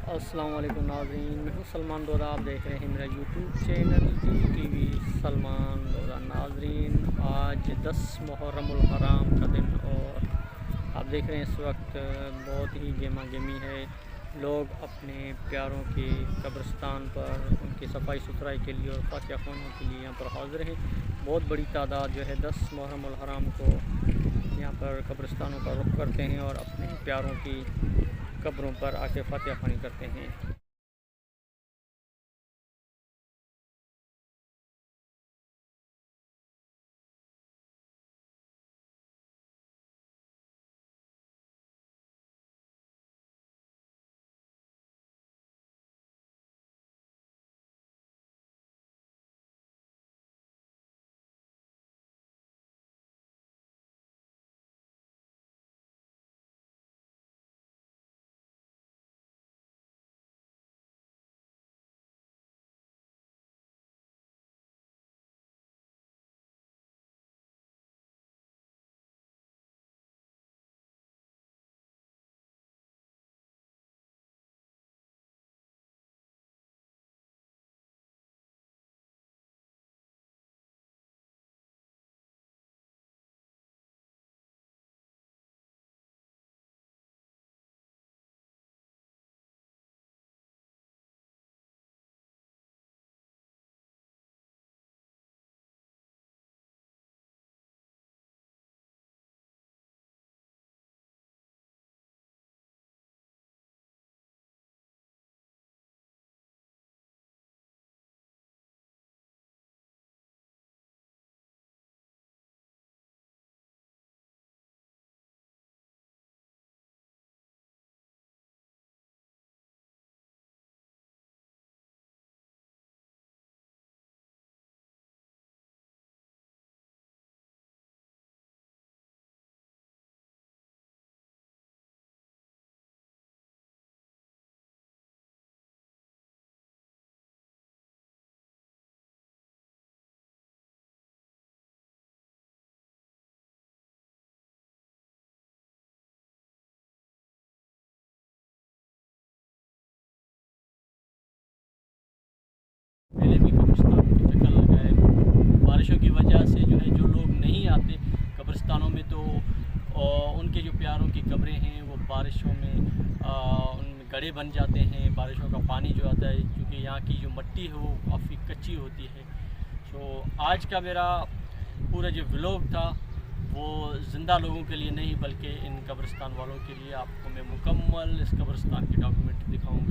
अस्सलाम वालेकुम नाज़रीन, मैं हूँ सलमान डोरा। आप देख रहे हैं मेरा यूट्यूब चैनल टीवी सलमान डोरा। नाज़रीन, आज 10 मुहर्रमुल हराम का दिन और आप देख रहे हैं इस वक्त बहुत ही गेमा गेमी है। लोग अपने प्यारों के कब्रिस्तान पर उनकी सफाई सुथराई के लिए और फातिहा ख़वानों के लिए यहाँ पर हाज़िर हैं। बहुत बड़ी तादाद जो है 10 मुहर्रमुल हराम को यहाँ पर कब्रिस्तानों का रुख करते हैं और अपने प्यारों की कब्रों पर आके फातिहा ख़वानी करते हैं। पहले भी कब्रिस्तानों के चक्कर लगाए, बारिशों की वजह से जो है जो लोग नहीं आते कब्रिस्तानों में तो उनके जो प्यारों की कब्रें हैं वो बारिशों में उनमें गड्ढे बन जाते हैं। बारिशों का पानी जो आता है, क्योंकि यहाँ की जो मिट्टी है वो काफ़ी कच्ची होती है। तो आज का मेरा पूरा जो व्लॉग था वो ज़िंदा लोगों के लिए नहीं बल्कि इन कब्रिस्तान वालों के लिए आपको मैं मुकम्मल इस कब्रिस्तान की डॉक्यूमेंट्री दिखाऊँगा।